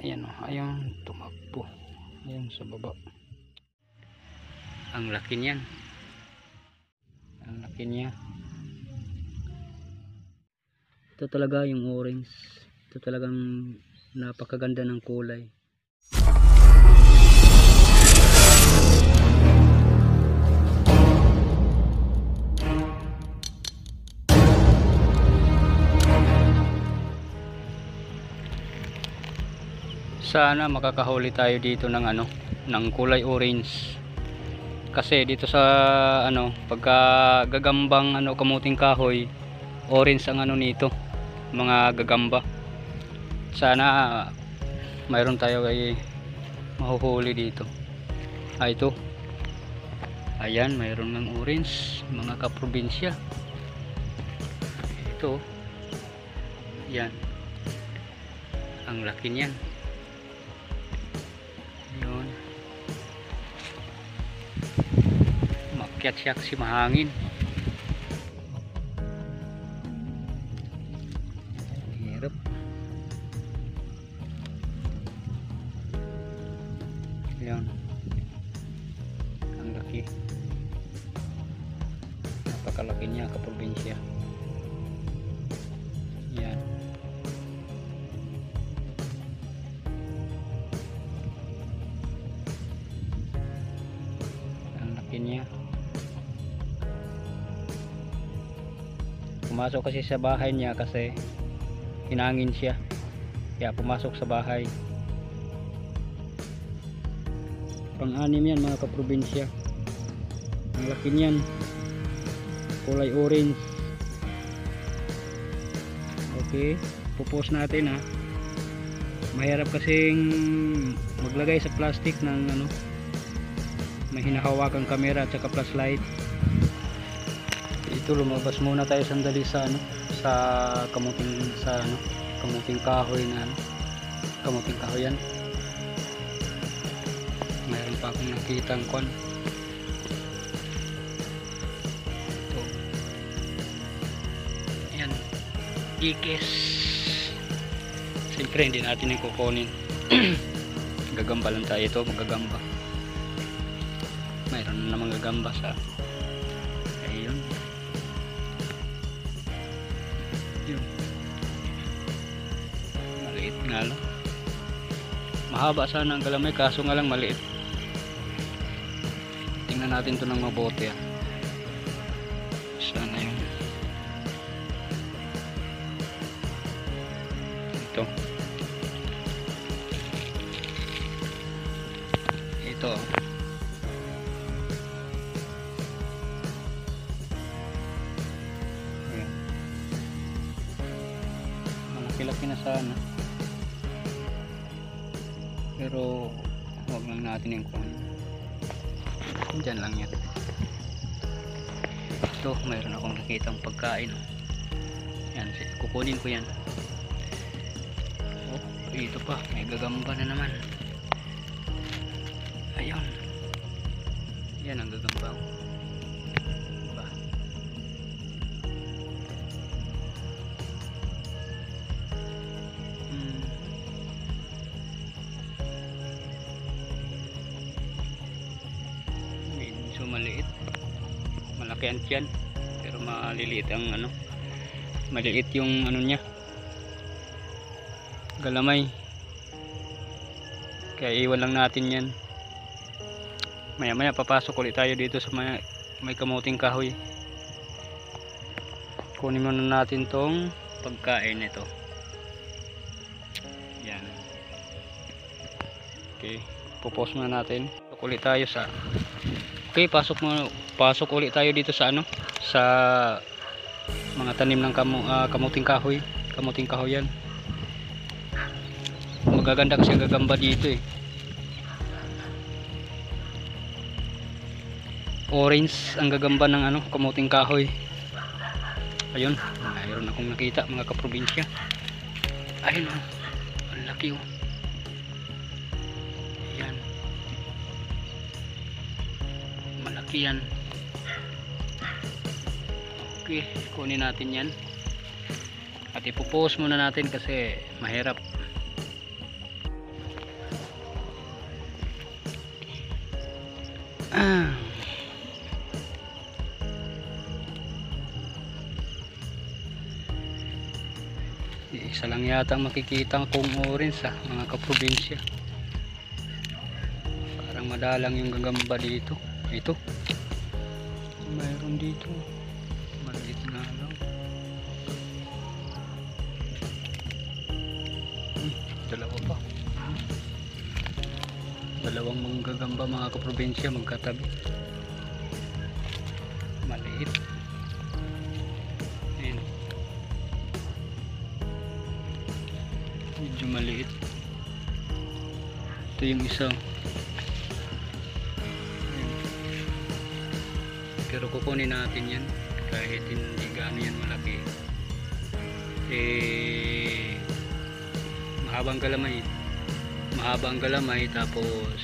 Ayan o, ayun tumakbo. Ayan sa baba. Ang laki niyan. Ang laki niya. Ito talaga yung orange. Ito talagang napakaganda ng kulay. Sana makakahuli tayo dito ng ng kulay orange. Kasi dito sa pagka gagambang kamuting kahoy, orange ang nito, mga gagamba. Sana mayroon tayo ay mahuhuli dito. Ito. Ayan, mayroon ng orange, mga kaprobinsya. Ito. Yan. Ang laki niyan. Yun. Makyat siya kasi mahangin. Hirap. Yan. Ang laki. Napakalaki niya, kaprobinsya. Yan. Ang laki niya. Pumasok kasi sa bahay niya kasi hinangin siya. Kaya pumasok sa bahay. Pang-anim yan mga kaprobinsya. Ang laki niyan. Kulay orange. Okay, pupos natin ha. Mahirap kasing maglagay sa plastic ng may hinahawakan camera at saka flashlight. Ito, lumabas muna tayo sandali sa sa kamuting kahoy na kamuting kahoy yan. Mayroon pa akong nakitang kwan. Ito. Ayan. Ikes. Siyempre hindi natin yung kukunin. Gagamba lang tayo ito. Magagamba. Mayroon na namang gagamba sa ayun. Yun. Maliit nga lang. Mahaba sana ang galamay kaso nga lang maliit. Tingnan natin to ng mabuti ah. Sana yun. Ito. Ito. Ayan. Malaki-laki na sana. Pero huwag lang natin yung kunin. Diyan lang yan. Ito, mayroon akong nakitang pagkain. Yan, kukunin ko yan. Oh, ito pa, may gagamba na naman. Ayun. Yan ang gagamba. Diba? Medyo maliit. Malaki ang tiyan. Pero maliliit ang maliit yung niya. Galamay. Kaya iwan lang natin yan. Maya maya papasok ulit tayo dito sa may kamuting kahoy. Kunin muna natin tong pagkain nito. Yan. Okay, pupos muna natin. Pasok ulit tayo sa pasok ulit tayo dito sa sa mga tanim ng kamuting kahoy. Kamuting kahoy yan. Magaganda kasi gagamba dito eh. Orange ang gagamba ng kamuting kahoy. Ayun, mayroon akong nakita mga kaprobinsya. Ayun oh, ang laki oh. Ayan. Malaki yan. Okay, kunin natin yan. At ipopost muna natin kasi mahirap. Ah. Isa lang yata makikita kong orange mga kaprobinsya. Parang madalang yung gagamba dito. Ito. Mayroon dito. Maliit na lang. Dalawa pa. Dalawang manggagamba mga kaprobinsya magkatabi. Maliit. Ayan. Medyo maliit. Ito yung isa. Ayan. Pero kukunin natin yan kahit hindi gaano yan malaki. Mahabang galamay tapos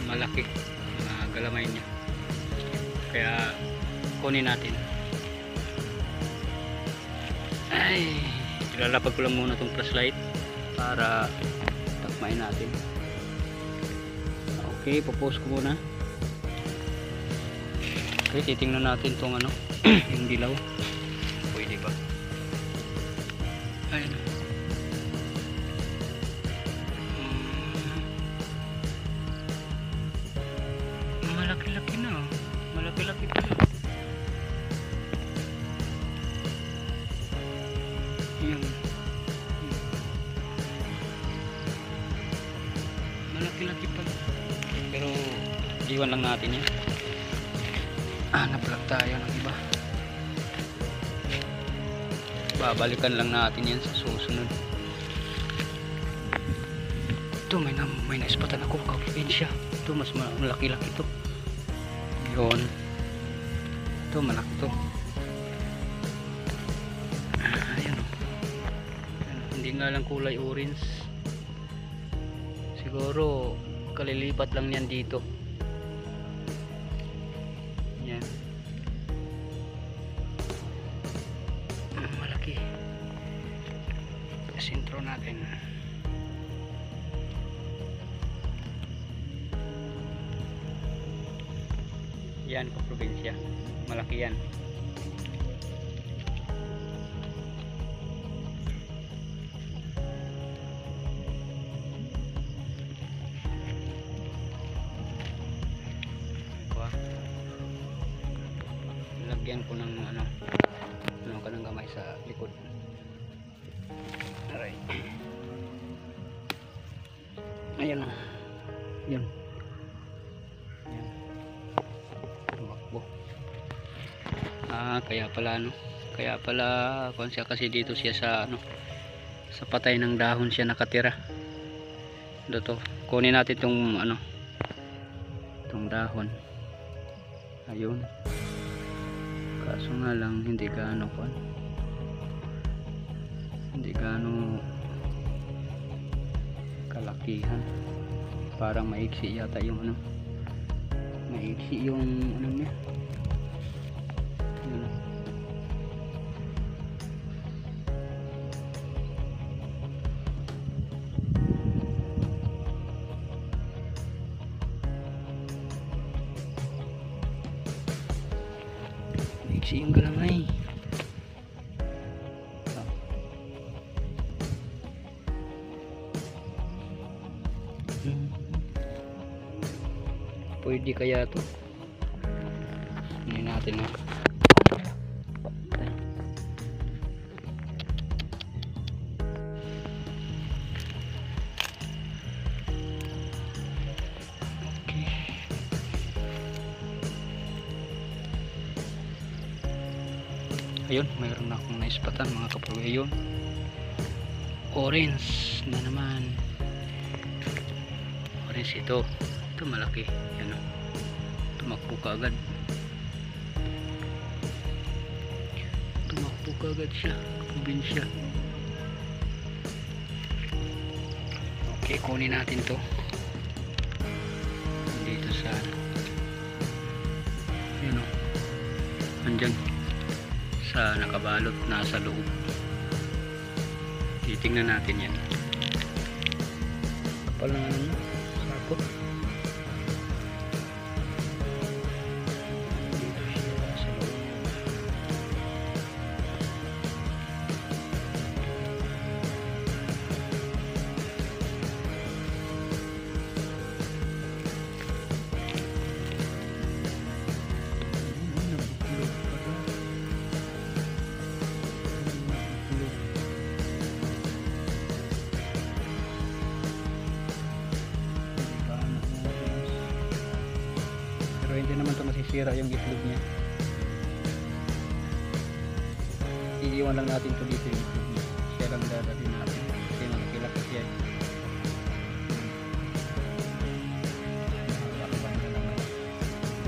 malaki mga galamay niya, kaya kunin natin. Ay, ilalapag ko lang muna itong flashlight para takmain natin. Okay, popost ko muna. Okay, titingnan natin itong yung dilaw, pwede ba? Ayun. Malaki-laki na. Malaki-laki pala. Yan. Malaki-laki pala. Pero iwan lang natin yan. Nag-vlog tayo ng iba. Babalikan lang natin yan sa susunod. Ito may naispatan ako kaprobinsya. Ito mas malaki-laki ito. Yun. Ito malaki ito. Ayan. Hindi nga lang kulay orange. Siguro kalilipat lang yan dito. Yan. Malaki. Sintro natin. Yan kaprobinsya, malaki yan. Lagyan ko ng ka ng gamay sa likod. Aray. Ayan o. Yan. Kaya pala kung siya kasi dito siya sa sa patay ng dahon siya nakatira. Dito kunin natin tong tong dahon. Ayun, kaso nga lang hindi gaano kalakihan. Parang maiksi yata yung maiksi yung niya. Maiksi yung galamay. Pwede kaya to? Hindi natin Ayun, mayroon na akong naispatan mga kapro. Ayun, orange na naman. Orange ito malaki. Yan o, tumakbo ka agad. Siya, probinsya. Okay, kunin natin to dito sa yun o, andyan sa nakabalot, nasa loob. Titingnan natin yan. Kapal na sakot. masira yung itlog niya. Iiwan lang natin to dito yung itlog niya. Siya lang dadalhin natin kasi malaki-laki siya.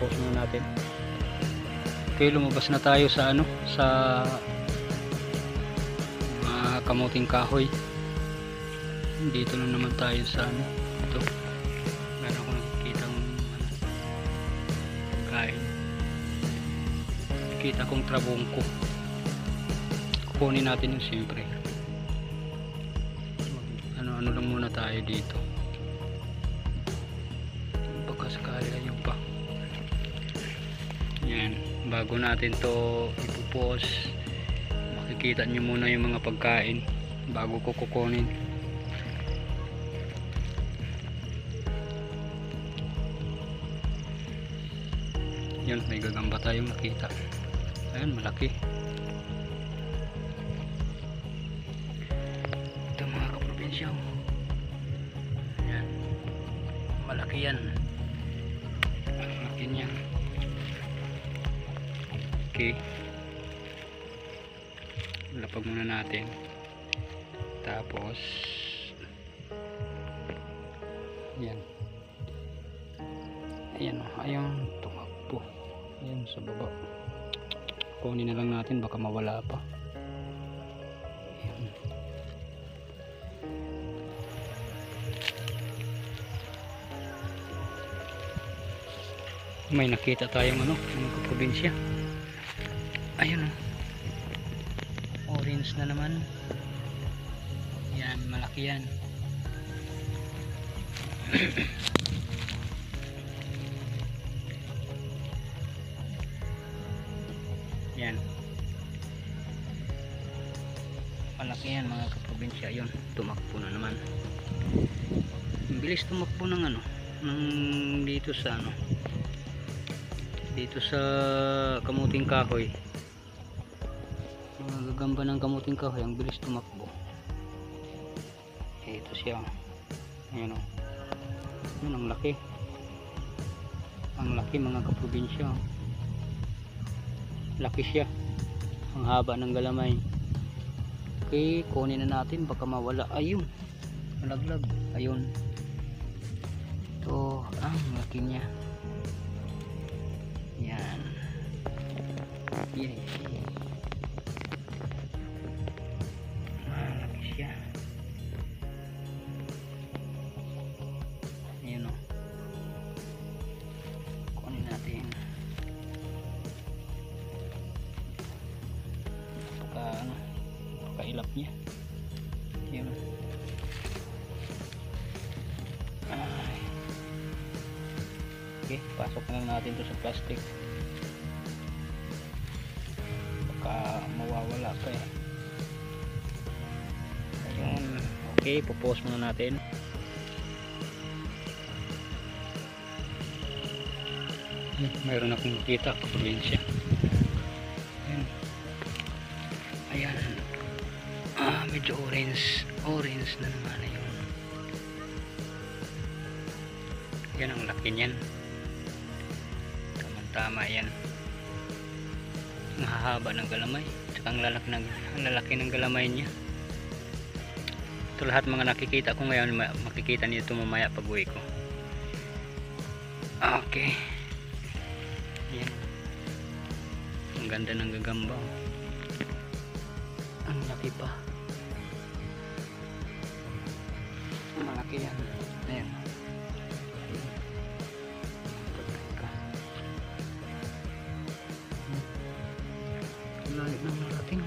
Pause muna natin. Okay, lumabas na tayo sa ano, sa kamuting kahoy. Dito lang naman tayo sa ano, ito. Meron akong nakikitang pagkain. Nakita kong trabongko. Kukunin natin yung siyempre. Ano lang muna tayo dito. Baka sakali ayun pa. Yan, bago natin to ipupos, makikita nyo muna yung mga pagkain bago ko kukunin. Yun, may gagamba tayong nakita. Ayan, malaki. Ito mga kaprobinsya. Ayan, malaki yan. Malaki niya. Okay, lapag muna natin, tapos yan, ayan, ayun, tumakbo, ayan sa baba. Kunin na lang natin, baka mawala pa. Ayan. May nakita tayong ano, mga probinsya. Ayun, orange na naman. Yan, malaki yan. Yan, malaki yan mga kaprobinsya. Yun, tumakbo na naman. Bilis tumakbo ng ano, ng dito sa ano, dito sa kamuting kahoy. Gagamba ng kamuting kahoy, ang bilis tumakbo. Ito siya. Ayan o. Yun, ang laki. Ang laki mga kaprobinsya. Laki siya. Ang haba ng galamay. Okay, kunin na natin, baka mawala. Ayun, malaglag. Ayun. Ito, ang laki niya. Yan. Yan. Malaki siya. Ayan o. Kunin natin. Pagkailap niya. Ayan o. Okay, pasok na natin to sa plastic. Baka mawawala pa eh. Ayun. Okay, pupost muna natin. Mayroon akong nakita sa probinsya. Ayan. Ayan. Medyo orange. Orange na naman na yun. Yan ang laki niyan. Tama yan. Ang hahaba ng galamay, tsaka ang lalaki ng galamay niya. Ito lahat mga nakikita ko ngayon, makikita niyo ito mamaya pag uwi ko. Okay, yan. Ang ganda ng gagamba. Ang laki pa. Malaki yan. Ayan. Layo ng narating.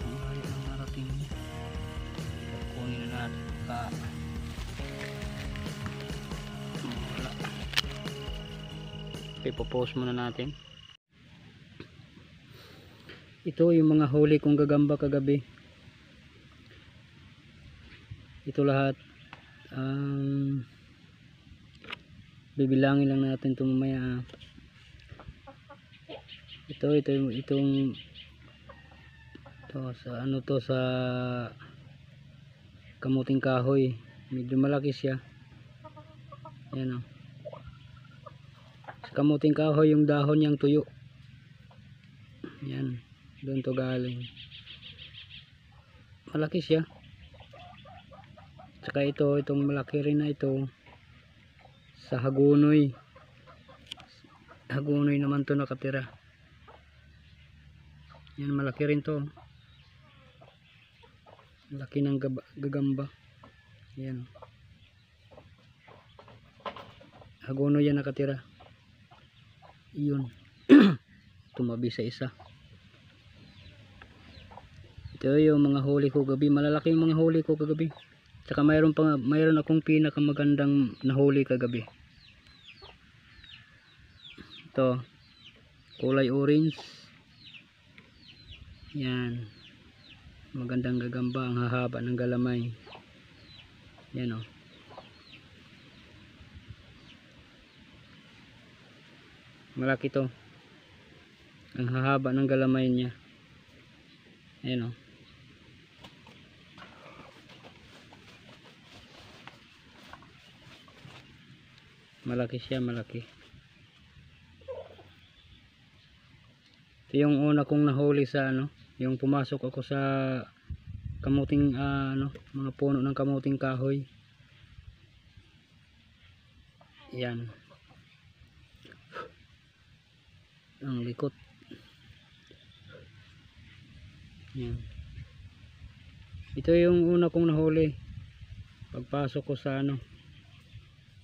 Ang layo ng narating niya. Kunin na natin ka. Wala. Okay, popost muna natin. Ito yung mga huli kong gagamba kagabi. Ito lahat. Bibilangin lang natin ito mamaya. Itong sa ano to, sa kamuting kahoy medyo malaki siya. Ayan o. Sa kamuting kahoy yung dahon niyang tuyo. Ayan, doon to galing. Malaki siya. Tsaka ito, itong malaki rin na ito sa hagunoy. Hagunoy naman to nakatira. Yan, malaki rin to. Laki ng gagamba. Yan. Hagunoy yan nakatira. Yun. Tumabi sa isa. Ito yung mga huli ko gabi. Malalaki yung mga huli ko kagabi. Tsaka mayroon akong pinakamagandang nahuli kagabi. Ito. Kulay orange. Yan. Magandang gagamba. Ang hahaba ng galamay. Yan o. Malaki to. Ang hahaba ng galamay niya. Ayan o. Malaki siya, malaki. Ito yung una kong nahuli sa ano, yung pumasok ako sa kamuting mga puno ng kamuting kahoy. Yan. Ang likot. Yan. Ito yung una kong nahuli pagpasok ko sa ano,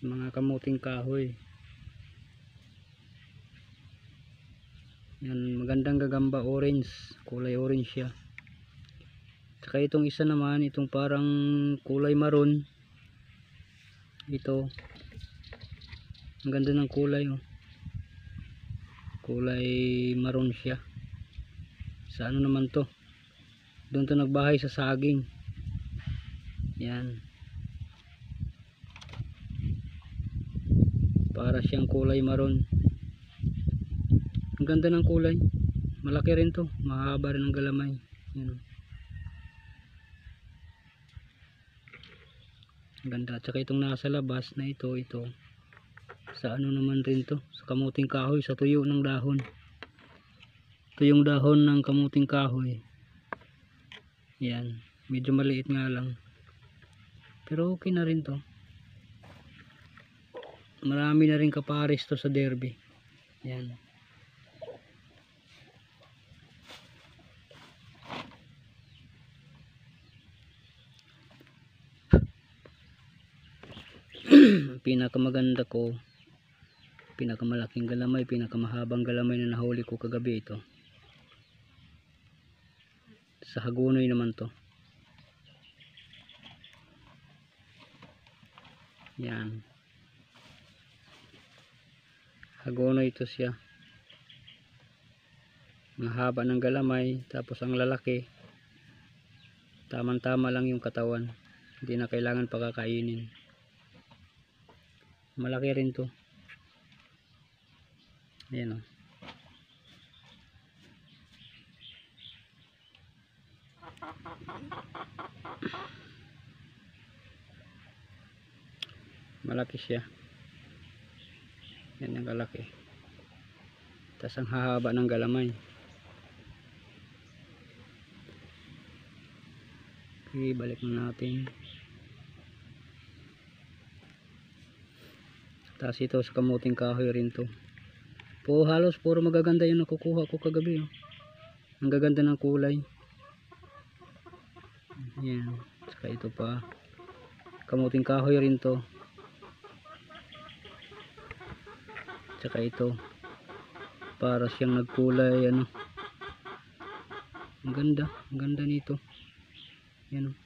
mga kamuting kahoy. Yan, magandang gagamba, orange, kulay orange siya. Tsaka itong isa naman, itong parang kulay maroon. Ito, ang ganda ng kulay oh. Kulay maroon siya. Sa ano naman to, doon to nagbahay sa saging. Yan, para siyang kulay maroon. Ang ganda ng kulay. Malaki rin to, mahaba rin ang galamay. Yan. Ang ganda. At saka itong nasa labas na ito, sa ano naman rin to, sa kamuting kahoy, sa tuyo ng dahon. Ito yung dahon ng kamuting kahoy. Yan, medyo maliit nga lang, pero okay na rin to. Marami na rin kapares to sa Derby. Yan. Pinakamaganda ko, pinakamalaking galamay, pinakamahabang galamay na nahuli ko kagabi, ito sa hagunoy naman to. Yan, hagunoy ito siya. Mahaba ng galamay, tapos ang lalaki tamang tama lang yung katawan, hindi na kailangan pakakainin. Malaki rin to. Ayan o. Malaki siya. Yan ang kalaki. Tas ang hahaba ng galamay. Okay, balik na natin. Tas ito sa kamuting kahoy rin to. Halos puro magaganda yung nakukuha ko kagabi oh. Ang gaganda ng kulay. Yan. Saka ito pa, kamuting kahoy rin to. Saka ito, para siyang nagkulay ano. Ang ganda nito. Yan oh.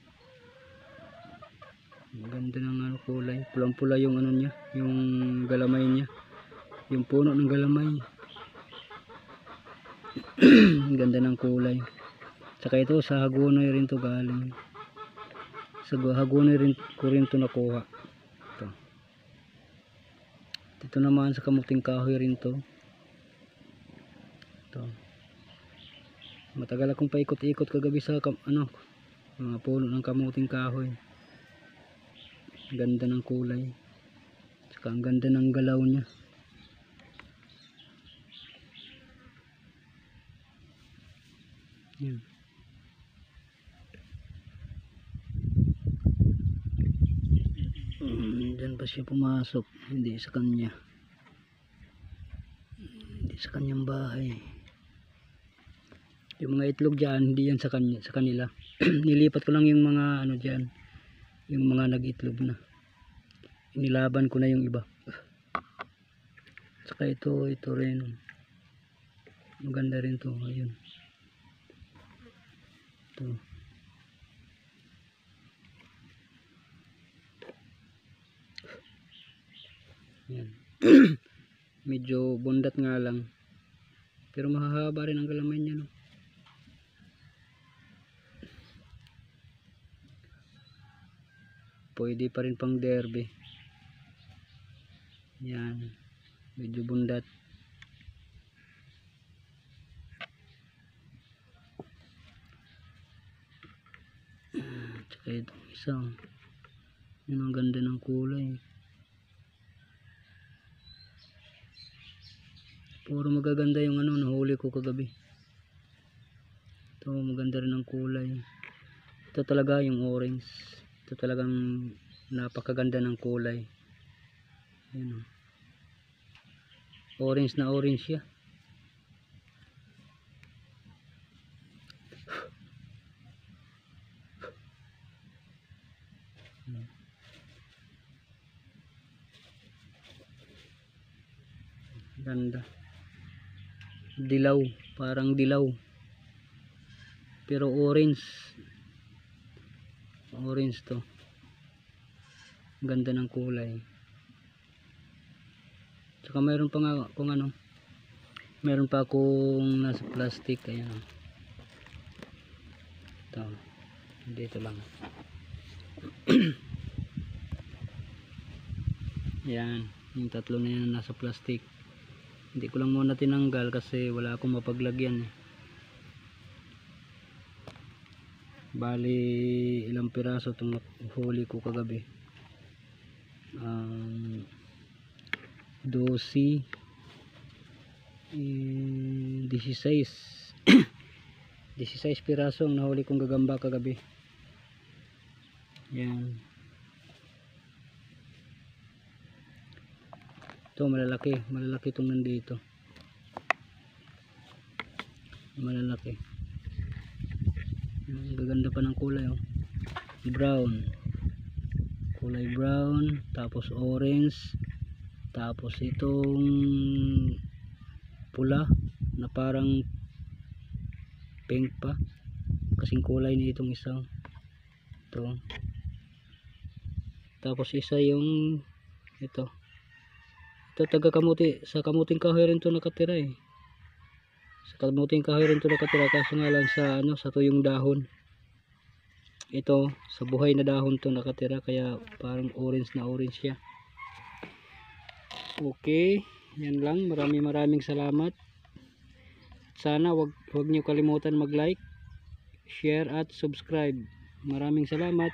Ang ganda ng ano, kulay. Pulang-pula yung ano niya, yung galamay niya. Yung puno ng galamay. Ang ganda ng kulay. Saka ito sa hagunoy rin to galing. Sa hagunoy rin ko rin to nakuha. Ito. Ito naman sa kamuting kahoy rin to. Ito. Matagal akong paikot-ikot kagabi sa ano, mga puno ng kamuting kahoy. Ganda ng kulay. Tsaka ang ganda ng galaw niya. Yan. Diyan pa siya pumasok. Hindi sa kanya. Hindi sa kanyang bahay. Yung mga itlog dyan, hindi yan sa kanila. Nilipat ko lang yung mga ano dyan. Yung mga nag-itlog na. Inilaban ko na yung iba. Saka ito rin. Maganda rin to. Ayun. Ito. Yan. Medyo bundat nga lang. Pero mahahaba rin ang galamay niya, no. Pwede pa rin pang derby. Yan. Medyo bundat. Tsaka itong isa. Yun ang ganda ng kulay. Puro magaganda yung ano, nahuli ko kagabi. Ito maganda rin ang kulay. Ito talaga yung orange. Ito talagang napakaganda ng kulay. Ayan, orange na orange siya. Ganda. Dilaw, parang dilaw. Pero orange. Orange to. Ganda ng kulay. Tsaka mayroon pa nga kung ano. Meron pa akong nasa plastic. Ayan. Ito. Dito lang. Yan. Yung tatlo na yan nasa plastic. Hindi ko lang muna tinanggal kasi wala akong mapaglagyan. Bali ilang piraso itong huli ko kagabi. 12 16 16 piraso ang nahuli kong gagamba kagabi. Yan. Ito malalaki itong nandito. Malalaki. Gaganda pa ng kulay, oh. Brown. Kulay brown, tapos orange, tapos itong pula na parang pink pa. Kasing kulay na itong isa. Ito. Tapos isa yung ito. Ito taga kamuti, sa kamuting kahoy rin to nakatira eh. Sa kamuting kahoy rin to nakatira kaso nga lang sa ano, sa tuyong dahon. Ito sa buhay na dahon to nakatira kaya parang orange na orange siya. Okay, yan lang. Maraming salamat. Sana wag niyo kalimutan mag-like, share at subscribe. Maraming salamat.